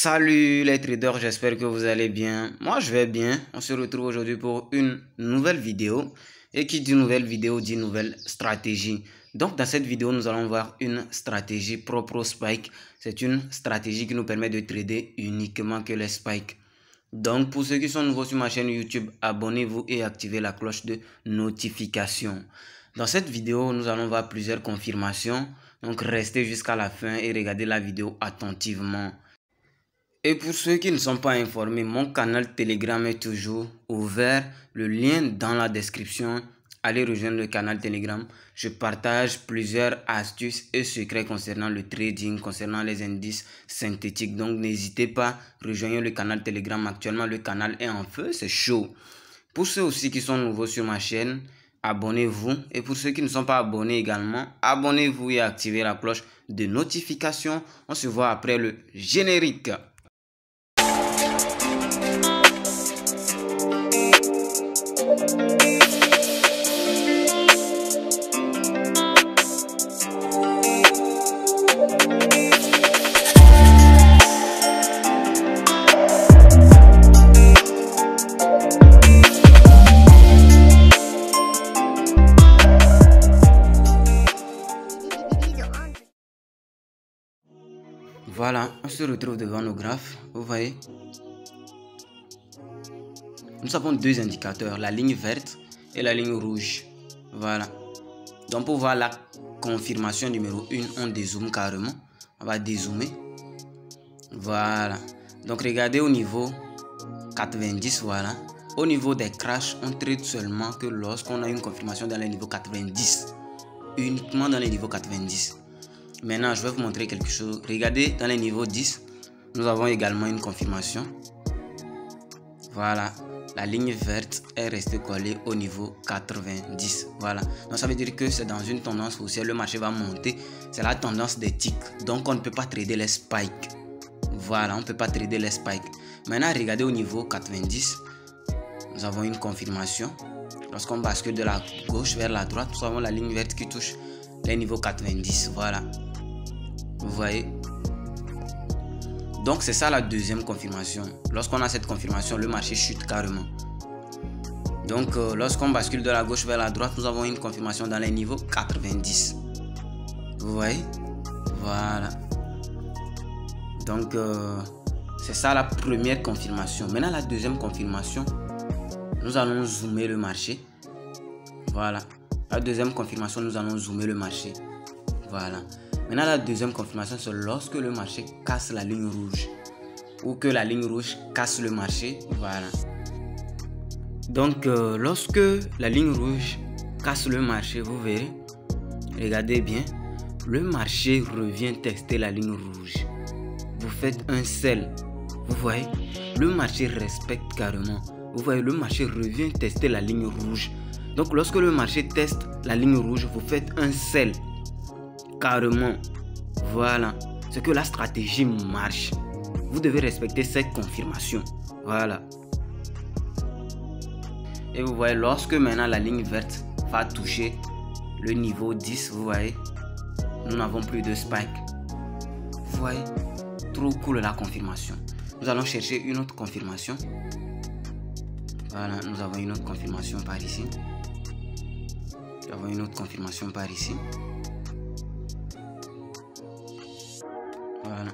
Salut les traders, j'espère que vous allez bien. Moi je vais bien. On se retrouve aujourd'hui pour une nouvelle vidéo. Et qui dit nouvelle vidéo dit nouvelle stratégie. Donc dans cette vidéo, nous allons voir une stratégie propre au spike. C'est une stratégie qui nous permet de trader uniquement que les spikes. Donc pour ceux qui sont nouveaux sur ma chaîne YouTube, abonnez-vous et activez la cloche de notification. Dans cette vidéo, nous allons voir plusieurs confirmations. Donc restez jusqu'à la fin et regardez la vidéo attentivement. Et pour ceux qui ne sont pas informés, mon canal Telegram est toujours ouvert. Le lien dans la description. Allez rejoindre le canal Telegram. Je partage plusieurs astuces et secrets concernant le trading, concernant les indices synthétiques. Donc n'hésitez pas, rejoignez le canal Telegram. Actuellement, le canal est en feu, c'est chaud. Pour ceux aussi qui sont nouveaux sur ma chaîne, abonnez-vous. Et pour ceux qui ne sont pas abonnés également, abonnez-vous et activez la cloche de notification. On se voit après le générique. Voilà, on se retrouve devant nos graphes, vous voyez. Nous avons deux indicateurs, la ligne verte et la ligne rouge. Voilà. Donc pour voir la confirmation numéro 1, on dézoome carrément. On va dézoomer. Voilà. Donc regardez au niveau 90, voilà. Au niveau des crashs, on trade seulement que lorsqu'on a une confirmation dans les niveaux 90. Uniquement dans les niveaux 90. Maintenant, je vais vous montrer quelque chose. Regardez, dans les niveaux 10, nous avons également une confirmation. Voilà, la ligne verte est restée collée au niveau 90. Voilà, donc ça veut dire que c'est dans une tendance haussière, le marché va monter. C'est la tendance des ticks. Donc, on ne peut pas trader les spikes. Voilà, on ne peut pas trader les spikes. Maintenant, regardez au niveau 90. Nous avons une confirmation. Lorsqu'on bascule de la gauche vers la droite, nous avons la ligne verte qui touche les niveaux 90. Voilà. Vous voyez. Donc c'est ça la deuxième confirmation. Lorsqu'on a cette confirmation, le marché chute carrément. Donc lorsqu'on bascule de la gauche vers la droite, nous avons une confirmation dans les niveaux 90. Vous voyez. Voilà. Donc c'est ça la première confirmation. Maintenant la deuxième confirmation, nous allons zoomer le marché. Voilà. La deuxième confirmation, nous allons zoomer le marché. Voilà. Maintenant, la deuxième confirmation, c'est lorsque le marché casse la ligne rouge. Ou que la ligne rouge casse le marché. Voilà. Donc, lorsque la ligne rouge casse le marché, vous verrez. Regardez bien. Le marché revient tester la ligne rouge. Vous faites un sell. Vous voyez. Le marché respecte carrément. Vous voyez, le marché revient tester la ligne rouge. Donc, lorsque le marché teste la ligne rouge, vous faites un sell. Carrément. Voilà. C'est que la stratégie marche. Vous devez respecter cette confirmation. Voilà. Et vous voyez, lorsque maintenant la ligne verte va toucher le niveau 10, vous voyez, nous n'avons plus de spike. Vous voyez, trop cool la confirmation. Nous allons chercher une autre confirmation. Voilà, nous avons une autre confirmation par ici. Nous avons une autre confirmation par ici. Voilà.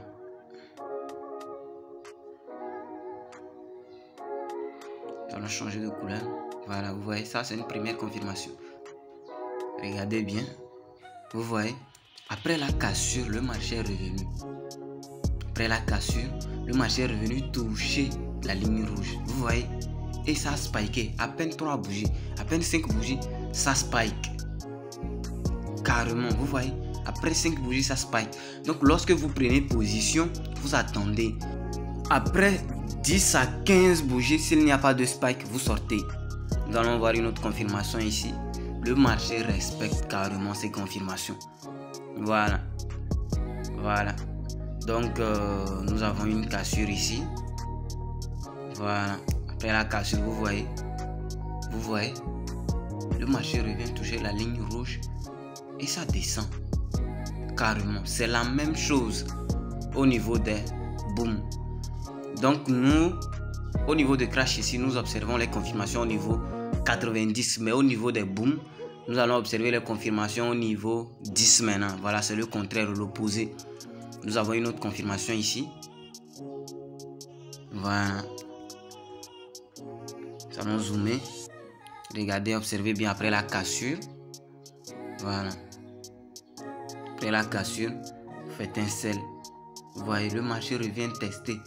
Nous allons changer de couleur. Voilà, vous voyez, ça c'est une première confirmation. Regardez bien. Vous voyez, après la cassure, le marché est revenu. Après la cassure, le marché est revenu toucher la ligne rouge. Vous voyez, et ça a spiké. À peine 3 bougies, à peine 5 bougies, ça spike. Carrément, vous voyez. Après 5 bougies, ça spike. Donc, lorsque vous prenez position, vous attendez. Après 10 à 15 bougies, s'il n'y a pas de spike, vous sortez. Nous allons voir une autre confirmation ici. Le marché respecte carrément ces confirmations. Voilà. Voilà. Donc, nous avons une cassure ici. Voilà. Après la cassure, vous voyez. Vous voyez. Le marché revient toucher la ligne rouge. Et ça descend. Carrément, c'est la même chose au niveau des boom. Donc nous, au niveau de crash ici, nous observons les confirmations au niveau 90, mais au niveau des booms, nous allons observer les confirmations au niveau 10 maintenant. Voilà, c'est le contraire, l'opposé. Nous avons une autre confirmation ici. Voilà. Nous allons zoomer. Regardez, observez bien après la cassure. Voilà. Après la cassure, faites un sell. Vous voyez, le marché revient tester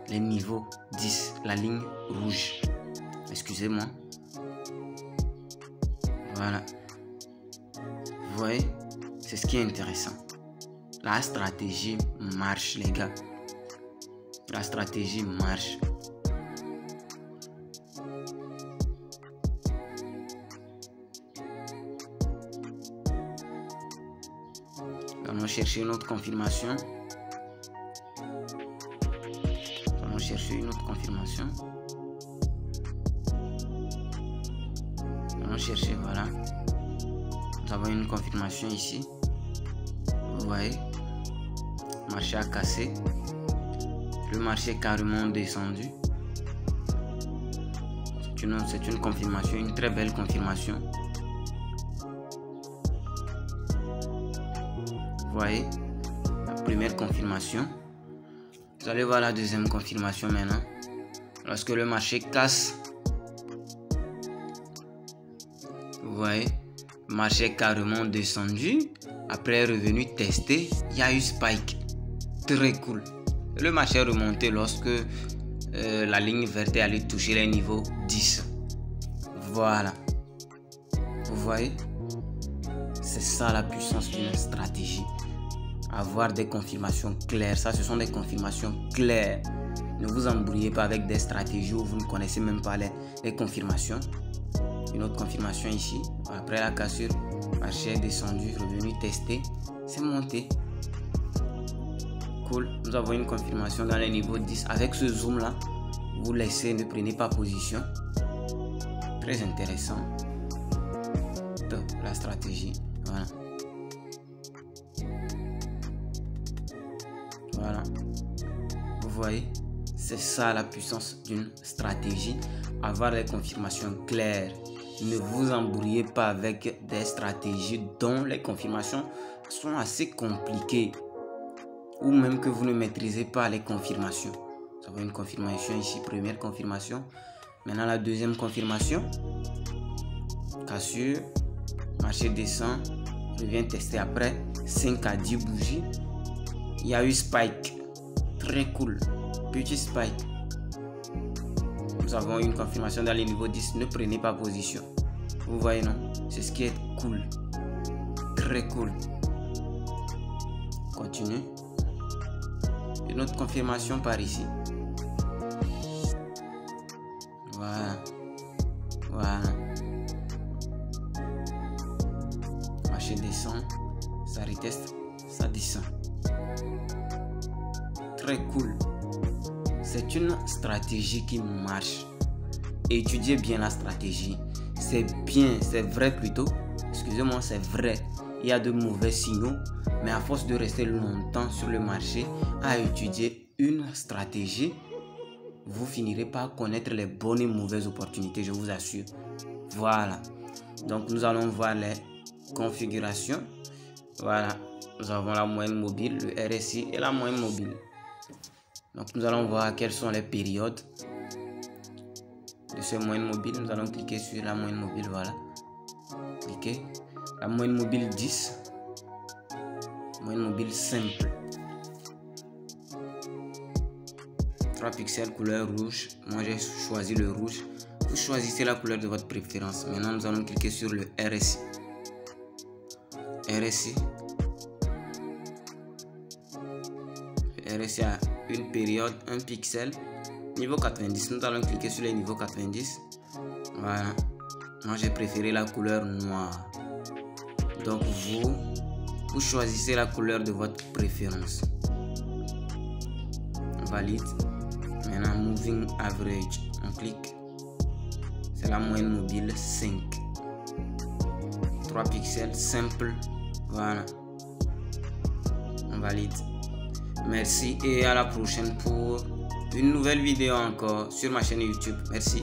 les niveaux 10, la ligne rouge. Excusez-moi. Voilà. Vous voyez, c'est ce qui est intéressant. La stratégie marche, les gars. La stratégie marche. Allons chercher une autre confirmation. Allons chercher une autre confirmation. Allons chercher, voilà. Nous avons une confirmation ici. Vous voyez, le marché a cassé. Le marché est carrément descendu. C'est une confirmation, une très belle confirmation. Vous voyez, la première confirmation. Vous allez voir la deuxième confirmation maintenant. Lorsque le marché casse, vous voyez, le marché est carrément descendu. Après revenu tester, il y a eu spike. Très cool. Le marché est remonté lorsque la ligne verte est allée toucher les niveaux 10. Voilà. Vous voyez, c'est ça la puissance d'une stratégie. Avoir des confirmations claires. Ça, ce sont des confirmations claires. Ne vous embrouillez pas avec des stratégies où vous ne connaissez même pas les confirmations. Une autre confirmation ici. Après la cassure, le marché est descendu, revenu tester. C'est monté. Cool. Nous avons une confirmation dans les niveaux 10. Avec ce zoom là, vous laissez, ne prenez pas position. Très intéressant. Top, la stratégie. Voilà. Voilà. Vous voyez, c'est ça la puissance d'une stratégie. Avoir des confirmations claires. Ne vous embrouillez pas avec des stratégies dont les confirmations sont assez compliquées. Ou même que vous ne maîtrisez pas les confirmations. Nous avons une confirmation ici, première confirmation. Maintenant la deuxième confirmation. Cassure, marché descend, revient tester après 5 à 10 bougies. Il y a eu spike, très cool, petit spike. Nous avons une confirmation dans les niveaux 10, ne prenez pas position. Vous voyez, non? C'est ce qui est cool, très cool. Continue. Une autre confirmation par ici. Voilà. Voilà. Marché descend. Ça reteste. Ça descend. Très cool. C'est une stratégie qui marche. Étudiez bien la stratégie. C'est bien, c'est vrai plutôt. Excusez-moi, c'est vrai. Il y a de mauvais signaux. Mais à force de rester longtemps sur le marché à étudier une stratégie, vous finirez par connaître les bonnes et mauvaises opportunités, je vous assure. Voilà. Donc nous allons voir les configurations. Voilà. Nous avons la moyenne mobile, le RSI et la moyenne mobile. Donc nous allons voir quelles sont les périodes de ces moyennes mobiles. Nous allons cliquer sur la moyenne mobile. Voilà. Cliquez. La moyenne mobile 10. Moyenne mobile simple. 3 pixels couleur rouge. Moi j'ai choisi le rouge. Vous choisissez la couleur de votre préférence. Maintenant nous allons cliquer sur le RSI. RSI. Le RSI a une période, 1 pixel. Niveau 90. Nous allons cliquer sur les niveaux 90. Voilà. Moi j'ai préféré la couleur noire. Donc vous choisissez la couleur de votre préférence. Valide. Maintenant, moving average. On clique. C'est la moyenne mobile 5. 3 pixels, simple. Voilà. On valide. Merci et à la prochaine pour une nouvelle vidéo encore sur ma chaîne YouTube. Merci.